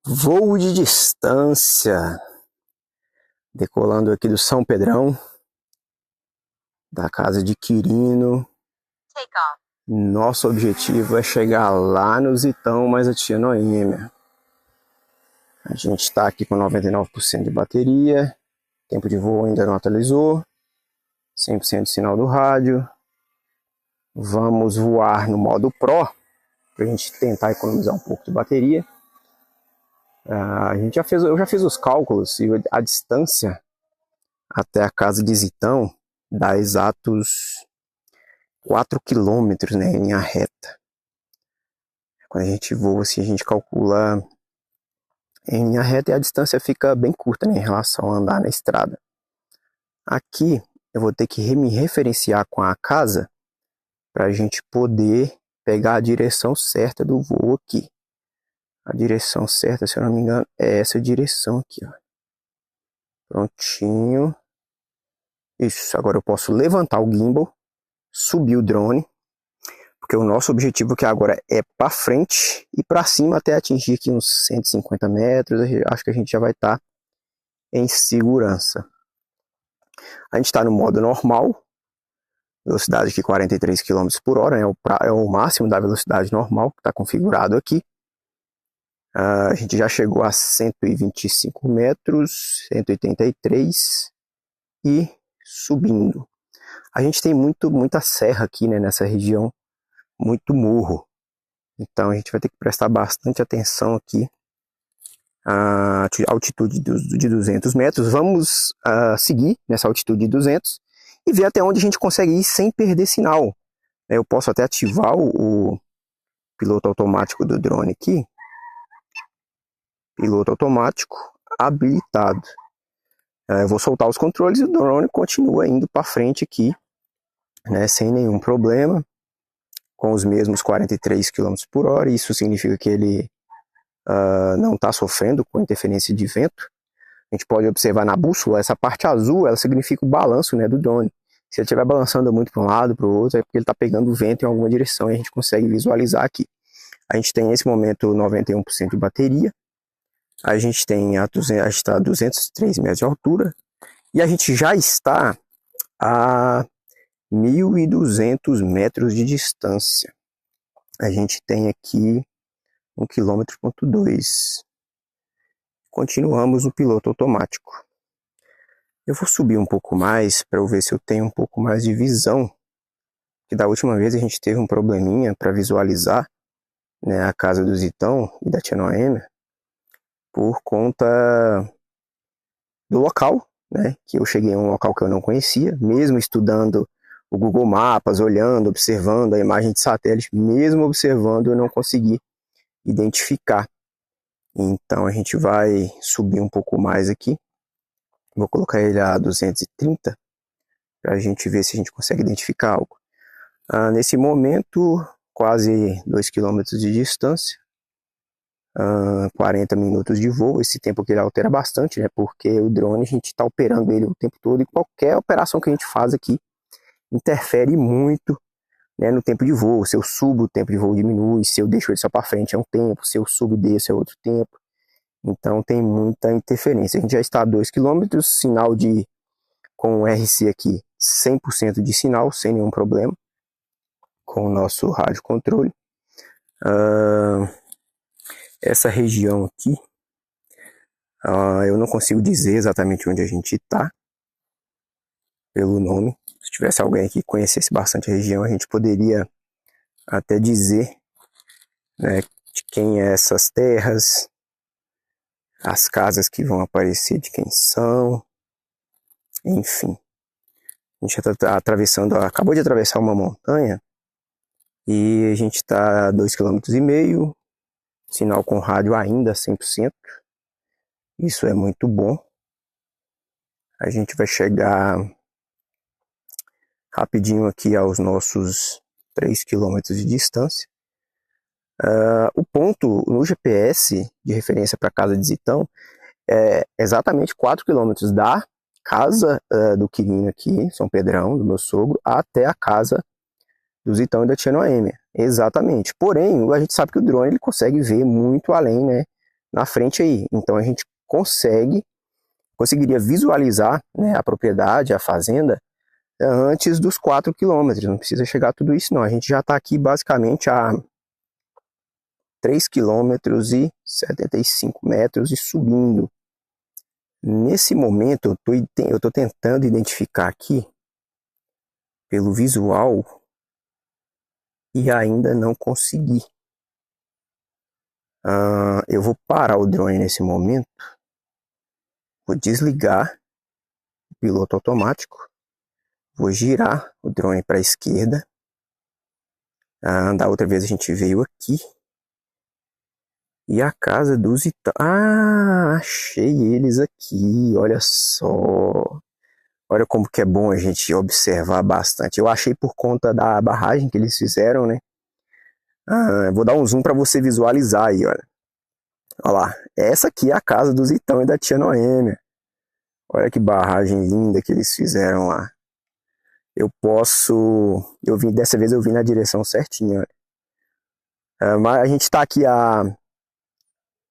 Voo de distância. Decolando aqui do São Pedrão, da casa de Quirino. Nosso objetivo é chegar lá no Zitão, mais a tia Noêmia. A gente está aqui com 99% de bateria. Tempo de voo ainda não atualizou. 100% de sinal do rádio. Vamos voar no modo Pro, para a gente tentar economizar um pouco de bateria. Eu já fiz os cálculos e a distância até a casa de Zitão dá exatos 4 km, né, em linha reta. Quando a gente voa assim, a gente calcula em linha reta e a distância fica bem curta, né, em relação a andar na estrada. Aqui eu vou ter que me referenciar com a casa para a gente poder pegar a direção certa do voo aqui. A direção certa, se eu não me engano, é essa direção aqui, ó. Prontinho. Isso, agora eu posso levantar o gimbal, subir o drone, porque o nosso objetivo aqui agora é para frente e para cima até atingir aqui uns 150 metros. Acho que a gente já vai estar em segurança. A gente está no modo normal, velocidade aqui 43 km por hora, né? É o máximo da velocidade normal que está configurado aqui. A gente já chegou a 125 metros, 183 e subindo. A gente tem muita serra aqui, né, nessa região, muito morro. Então a gente vai ter que prestar bastante atenção aqui à altitude de 200 metros. Vamos seguir nessa altitude de 200 e ver até onde a gente consegue ir sem perder sinal. Eu posso até ativar o piloto automático do drone aqui. Piloto automático habilitado. Eu vou soltar os controles e o drone continua indo para frente aqui, né, sem nenhum problema, com os mesmos 43 km por hora. Isso significa que ele não está sofrendo com interferência de vento. A gente pode observar na bússola, essa parte azul, ela significa o balanço, né, do drone. Se ele estiver balançando muito para um lado, para o outro, é porque ele está pegando vento em alguma direção e a gente consegue visualizar aqui. A gente tem nesse momento 91% de bateria. A gente está a 203 metros de altura e a gente já está a 1.200 metros de distância. A gente tem aqui 1,2 km. Continuamos no piloto automático. Eu vou subir um pouco mais para eu ver se eu tenho um pouco mais de visão. Que da última vez a gente teve um probleminha para visualizar, né, a casa do Zitão e da tia Noêmia, por conta do local, né, que eu cheguei a um local que eu não conhecia, mesmo estudando o Google Maps, olhando, observando a imagem de satélite, mesmo observando eu não consegui identificar. Então a gente vai subir um pouco mais aqui, vou colocar ele a 230 para a gente ver se a gente consegue identificar algo. Nesse momento, quase 2 km de distância, 40 minutos de voo. Esse tempo aqui ele altera bastante, né? Porque o drone a gente está operando ele o tempo todo e qualquer operação que a gente faz aqui interfere muito, né, no tempo de voo. Se eu subo, o tempo de voo diminui. Se eu deixo ele só para frente é um tempo. Se eu subo e desço é outro tempo. Então tem muita interferência. A gente já está a 2 km, sinal com o RC aqui 100% de sinal, sem nenhum problema, com o nosso rádio controle. Essa região aqui, eu não consigo dizer exatamente onde a gente está, pelo nome. Se tivesse alguém aqui que conhecesse bastante a região, a gente poderia até dizer, né, de quem é essas terras, as casas que vão aparecer, de quem são, enfim. A gente está atravessando, acabou de atravessar uma montanha e a gente está a 2,5 km, sinal com rádio ainda 100%. Isso é muito bom. A gente vai chegar rapidinho aqui aos nossos 3 km de distância. O ponto no GPS de referência para a casa de Zitão é exatamente 4 km da casa do Quirino aqui, São Pedrão, do meu sogro, até a casa do Zitão e da tia Noêmia. Exatamente. Porém, a gente sabe que o drone ele consegue ver muito além, né, na frente aí. Então a gente conseguiria visualizar, né, a propriedade, a fazenda, antes dos 4 quilômetros. Não precisa chegar a tudo isso, não. A gente já está aqui basicamente a 3 quilômetros e 75 metros e subindo. Nesse momento, eu estou tentando identificar aqui, pelo visual, e ainda não consegui. Eu vou parar o drone nesse momento, vou desligar o piloto automático, vou girar o drone para a esquerda. Da outra vez a gente veio aqui. E a casa dos achei eles aqui, olha só. Olha como que é bom a gente observar bastante. Eu achei por conta da barragem que eles fizeram, né? Vou dar um zoom para você visualizar aí, olha. Olha lá, essa aqui é a casa do Zitão e da tia Noêmia. Olha que barragem linda que eles fizeram lá. Dessa vez eu vim na direção certinha, olha. Mas a gente está aqui a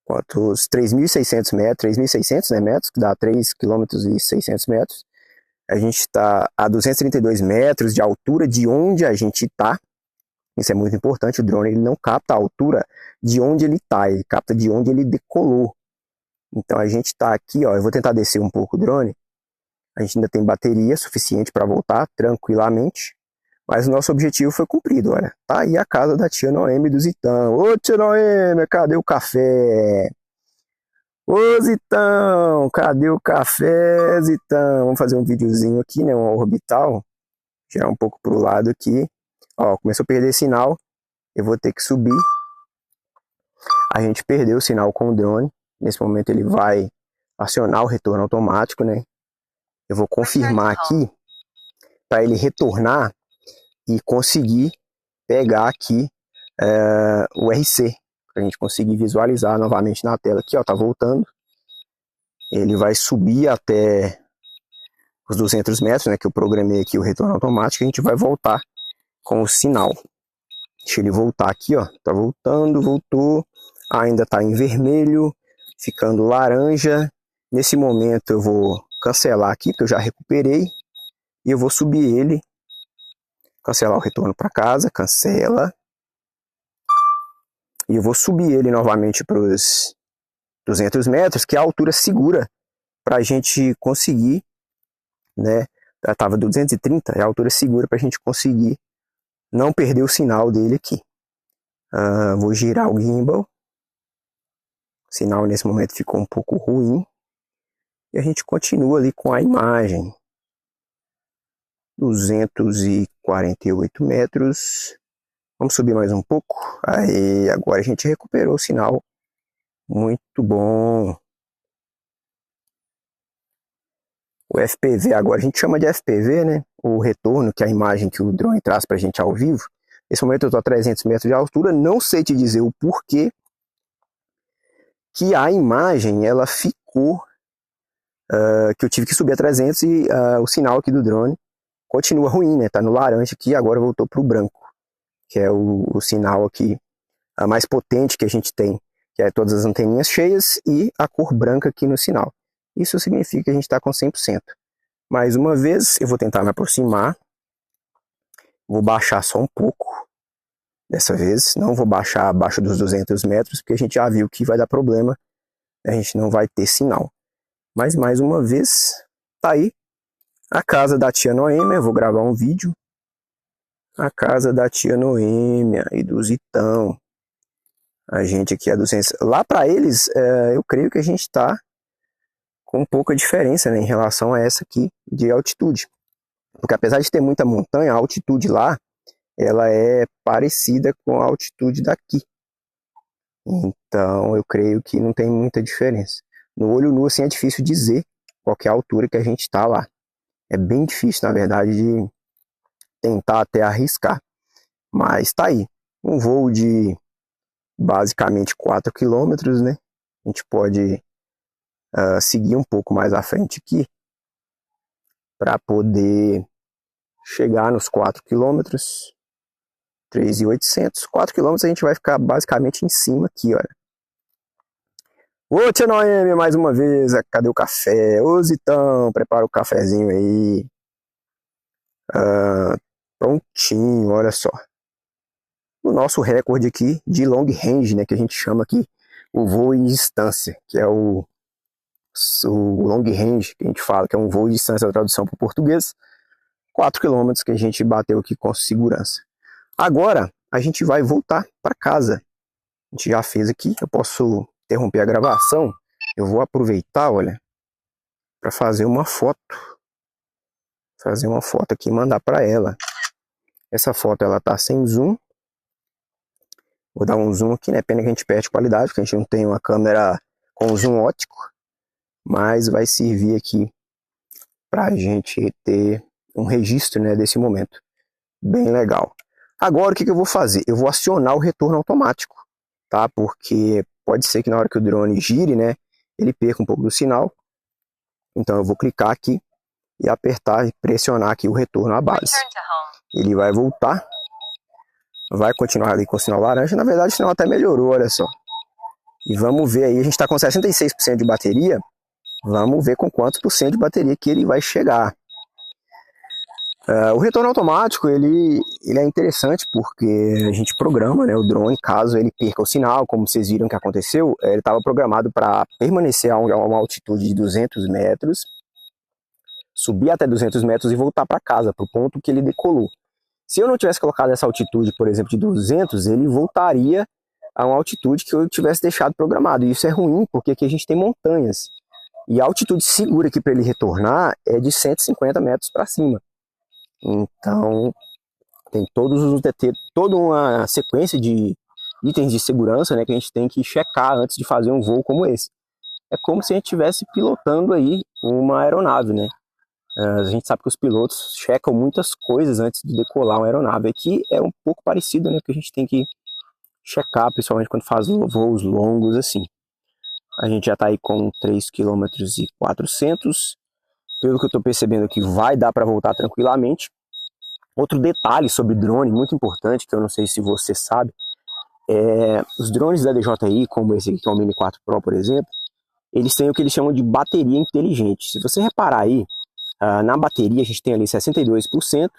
quantos? 3.600 metros, 3.600, né, metros, que dá 3 quilômetros e 600 metros. A gente está a 232 metros de altura de onde a gente está. Isso é muito importante, o drone ele não capta a altura de onde ele está, ele capta de onde ele decolou. Então a gente está aqui, ó, eu vou tentar descer um pouco o drone. A gente ainda tem bateria suficiente para voltar tranquilamente. Mas o nosso objetivo foi cumprido, olha. Tá aí a casa da tia Noêmia do Zitão. Ô tia Noêmia, cadê o café? Ô Zitão, cadê o café, Zitão? Vamos fazer um videozinho aqui, né? Um orbital. Tirar um pouco pro lado aqui. Ó, começou a perder sinal. Eu vou ter que subir. A gente perdeu o sinal com o drone. Nesse momento ele vai acionar o retorno automático, né? Eu vou confirmar aqui para ele retornar e conseguir pegar aqui o RC. Para a gente conseguir visualizar novamente na tela aqui, ó, tá voltando. Ele vai subir até os 200 metros, né, que eu programei aqui o retorno automático, e a gente vai voltar com o sinal. Deixa ele voltar aqui, ó, tá voltando, voltou, ainda tá em vermelho, ficando laranja. Nesse momento eu vou cancelar aqui, porque eu já recuperei, e eu vou subir ele, cancelar o retorno para casa, cancela, e eu vou subir ele novamente para os 200 metros, que é a altura segura para a gente conseguir, né? Já estava 230, é a altura segura para a gente conseguir não perder o sinal dele aqui. Vou girar o gimbal. O sinal nesse momento ficou um pouco ruim. E a gente continua ali com a imagem. 248 metros. Vamos subir mais um pouco. Aí, agora a gente recuperou o sinal. Muito bom. O FPV, agora a gente chama de FPV, né? O retorno, que é a imagem que o drone traz para a gente ao vivo. Nesse momento eu estou a 300 metros de altura. Não sei te dizer o porquê que a imagem ela ficou, que eu tive que subir a 300 e o sinal aqui do drone continua ruim, né? Tá no laranja aqui, agora voltou para o branco, que é o sinal aqui mais potente que a gente tem, que é todas as anteninhas cheias e a cor branca aqui no sinal. Isso significa que a gente está com 100%. Mais uma vez, eu vou tentar me aproximar, vou baixar só um pouco, dessa vez, não vou baixar abaixo dos 200 metros, porque a gente já viu que vai dar problema, a gente não vai ter sinal. Mas mais uma vez, tá aí a casa da tia Noêmia, vou gravar um vídeo. A casa da tia Noêmia e do Zitão. A gente aqui é 200. Lá para eles, eu creio que a gente tá com pouca diferença, né, em relação a essa aqui de altitude. Porque apesar de ter muita montanha, a altitude lá, ela é parecida com a altitude daqui. Então eu creio que não tem muita diferença. No olho nu, assim, é difícil dizer qual que é a altura que a gente está lá. É bem difícil, na verdade, de tentar até arriscar. Mas tá aí. Um voo de basicamente 4 quilômetros, né? A gente pode seguir um pouco mais à frente aqui para poder chegar nos 4 quilômetros. 3.800, 4 km a gente vai ficar basicamente em cima aqui, olha. Ô, tia Noemi, mais uma vez, cadê o café? Ô, Zitão, prepara o cafezinho aí. Prontinho, olha só. O nosso recorde aqui de long range, né, que a gente chama aqui o voo em distância, que é o long range, que a gente fala, que é um voo de distância, a tradução para o português, 4 km que a gente bateu aqui com segurança. Agora, a gente vai voltar para casa. A gente já fez aqui, eu posso interromper a gravação, eu vou aproveitar, olha, para fazer uma foto. Fazer uma foto aqui e mandar para ela. Essa foto, ela tá sem zoom. Vou dar um zoom aqui, né? Pena que a gente perde qualidade, porque a gente não tem uma câmera com zoom óptico. Mas vai servir aqui pra gente ter um registro, né, desse momento. Bem legal. Agora o que eu vou fazer? Eu vou acionar o retorno automático, tá? Porque pode ser que na hora que o drone gire, né, ele perca um pouco do sinal. Então eu vou clicar aqui e apertar e pressionar aqui o retorno à base. Ele vai voltar. Vai continuar ali com o sinal laranja. Na verdade o sinal até melhorou, olha só. E vamos ver aí, a gente está com 66% de bateria. Vamos ver com quantos por cento de bateria que ele vai chegar. O retorno automático, ele é interessante porque a gente programa, né, o drone, caso ele perca o sinal, como vocês viram que aconteceu, ele estava programado para permanecer a uma altitude de 200 metros, subir até 200 metros e voltar para casa, para o ponto que ele decolou. Se eu não tivesse colocado essa altitude, por exemplo, de 200, ele voltaria a uma altitude que eu tivesse deixado programado. E isso é ruim, porque aqui a gente tem montanhas. E a altitude segura aqui para ele retornar é de 150 metros para cima. Então, tem toda uma sequência de itens de segurança, né, que a gente tem que checar antes de fazer um voo como esse. É como se a gente estivesse pilotando aí uma aeronave, né? A gente sabe que os pilotos checam muitas coisas antes de decolar uma aeronave. Aqui é um pouco parecido, né? Que a gente tem que checar, principalmente quando faz voos longos assim. A gente já está aí com 3,4 km. Pelo que eu estou percebendo aqui, vai dar para voltar tranquilamente. Outro detalhe sobre drone, muito importante, que eu não sei se você sabe, os drones da DJI, como esse aqui, que é o Mini 4 Pro, por exemplo, eles têm o que eles chamam de bateria inteligente. Se você reparar aí, na bateria a gente tem ali 62%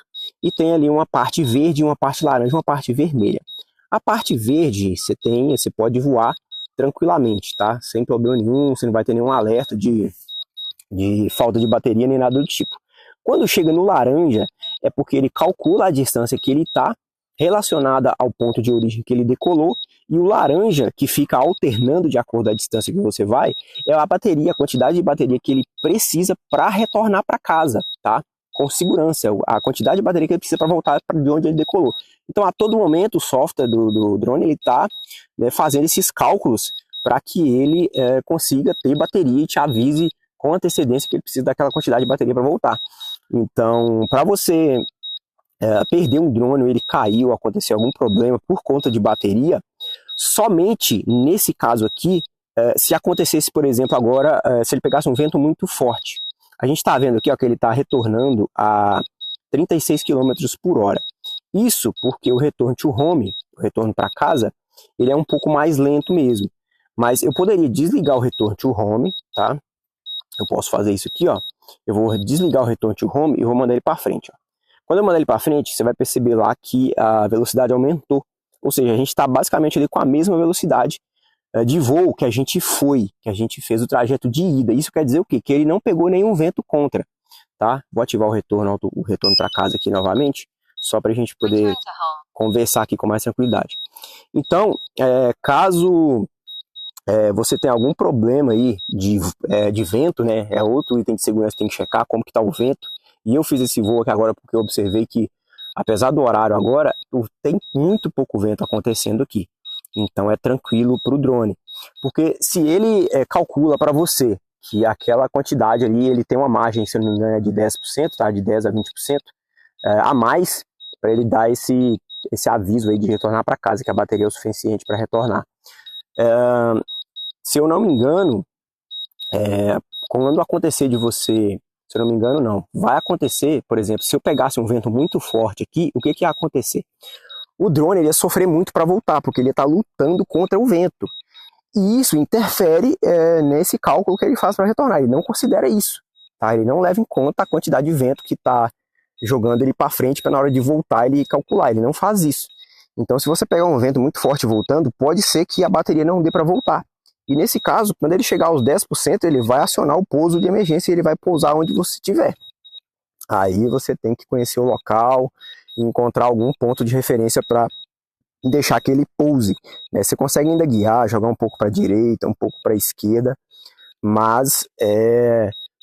e tem ali uma parte verde, uma parte laranja e uma parte vermelha. A parte verde você pode voar tranquilamente, tá? Sem problema nenhum, você não vai ter nenhum alerta de falta de bateria nem nada do tipo. Quando chega no laranja, é porque ele calcula a distância que ele está relacionada ao ponto de origem que ele decolou, e o laranja, que fica alternando de acordo com a distância que você vai, é a bateria, a quantidade de bateria que ele precisa para retornar para casa, tá? Com segurança, a quantidade de bateria que ele precisa para voltar de onde ele decolou. Então, a todo momento, o software do drone está, né, fazendo esses cálculos para que ele consiga ter bateria e te avise com antecedência que ele precisa daquela quantidade de bateria para voltar. Então, para você perder um drone, ou ele cair ou acontecer algum problema por conta de bateria, somente nesse caso aqui, se acontecesse, por exemplo, agora, se ele pegasse um vento muito forte. A gente está vendo aqui ó, que ele está retornando a 36 km por hora. Isso porque o retorno to home, o retorno para casa, ele é um pouco mais lento mesmo. Mas eu poderia desligar o retorno to home, tá? Eu posso fazer isso aqui, ó. Eu vou desligar o retorno to home e vou mandar ele para frente, ó. Quando eu mandar ele para frente, você vai perceber lá que a velocidade aumentou. Ou seja, a gente está basicamente ali com a mesma velocidade de voo que a gente fez o trajeto de ida. Isso quer dizer o quê? Que ele não pegou nenhum vento contra, tá? Vou ativar o retorno para casa aqui novamente, só para a gente poder conversar aqui com mais tranquilidade. Então, caso você tenha algum problema aí de vento, né? É outro item de segurança que tem que checar como que está o vento. E eu fiz esse voo aqui agora porque eu observei que, apesar do horário agora, tem muito pouco vento acontecendo aqui. Então é tranquilo para o drone. Porque se ele calcula para você que aquela quantidade ali, ele tem uma margem, se eu não me engano, de 10%, tá? De 10% a 20% a mais, para ele dar esse aviso aí de retornar para casa, que a bateria é o suficiente para retornar. Se eu não me engano, quando acontecer de você... Se eu não me engano, não. Vai acontecer, por exemplo, se eu pegasse um vento muito forte aqui, o que ia acontecer? o drone ele ia sofrer muito para voltar, porque ele ia estar lutando contra o vento. E isso interfere nesse cálculo que ele faz para retornar. Ele não considera isso. Tá? Ele não leva em conta a quantidade de vento que está jogando ele para frente para na hora de voltar ele calcular. Ele não faz isso. Então, se você pegar um vento muito forte voltando, pode ser que a bateria não dê para voltar. E nesse caso, quando ele chegar aos 10%, ele vai acionar o pouso de emergência e ele vai pousar onde você estiver. Aí você tem que conhecer o local e encontrar algum ponto de referência para deixar que ele pouse. Né? Você consegue ainda guiar, jogar um pouco para a direita, um pouco para a esquerda, mas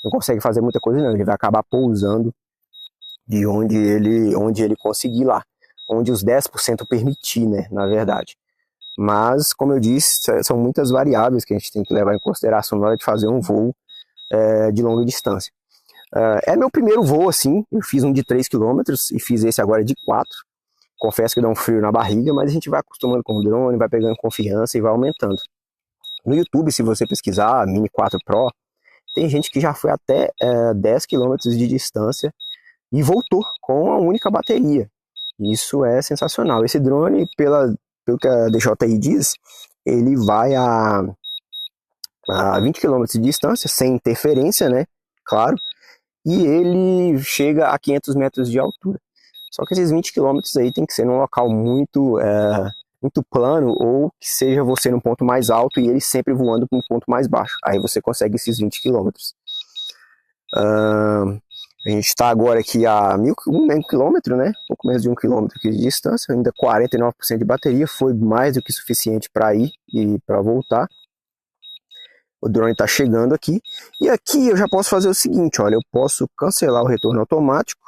não consegue fazer muita coisa não. Ele vai acabar pousando de onde ele conseguir lá, onde os 10% permitir, né, na verdade. Mas, como eu disse, são muitas variáveis que a gente tem que levar em consideração na hora de fazer um voo de longa distância. É meu primeiro voo, assim, eu fiz um de 3 km e fiz esse agora de 4. Confesso que dá um frio na barriga, mas a gente vai acostumando com o drone, vai pegando confiança e vai aumentando. No YouTube, se você pesquisar Mini 4 Pro, tem gente que já foi até 10 km de distância e voltou com uma única bateria. Isso é sensacional. Esse drone, pelo que a DJI diz, ele vai a 20 km de distância, sem interferência, né? Claro. E ele chega a 500 metros de altura. Só que esses 20 km aí tem que ser num local muito plano, ou que seja você num ponto mais alto e ele sempre voando para um ponto mais baixo. Aí você consegue esses 20 km. A gente está agora aqui a 1 km, né? Pouco menos de 1 km aqui de distância, ainda 49% de bateria, foi mais do que suficiente para ir e para voltar. O drone está chegando aqui, e aqui eu já posso fazer o seguinte, olha, eu posso cancelar o retorno automático,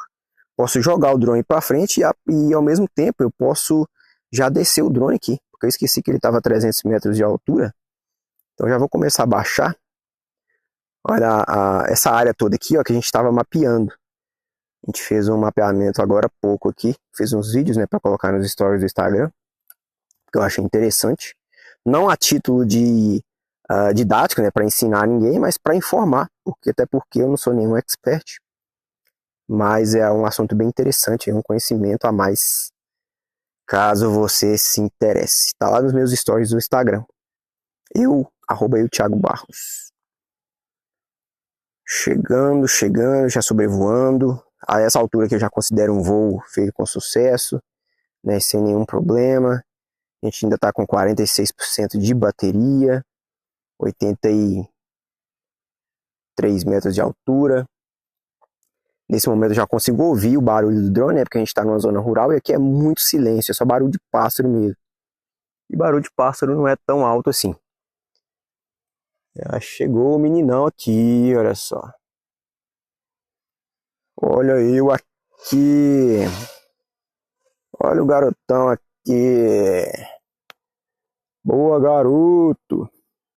posso jogar o drone para frente e ao mesmo tempo eu posso já descer o drone aqui, porque eu esqueci que ele estava a 300 metros de altura, então já vou começar a baixar. Olha essa área toda aqui, ó, que a gente estava mapeando. A gente fez um mapeamento agora há pouco aqui, fez uns vídeos, né, para colocar nos stories do Instagram, que eu achei interessante, não a título de didático, né, para ensinar ninguém, mas para informar, até porque eu não sou nenhum expert, mas é um assunto bem interessante, é um conhecimento a mais, caso você se interesse. Tá lá nos meus stories do Instagram. @eu Thiago Barros. Chegando, já sobrevoando. A essa altura que eu já considero um voo feito com sucesso, né, sem nenhum problema. A gente ainda está com 46% de bateria, 83 metros de altura. Nesse momento eu já consigo ouvir o barulho do drone, né, porque a gente está numa zona rural e aqui é muito silêncio, é só barulho de pássaro mesmo. E barulho de pássaro não é tão alto assim. Já chegou o meninão aqui, olha só. Olha eu aqui. Olha o garotão aqui. Boa, garoto.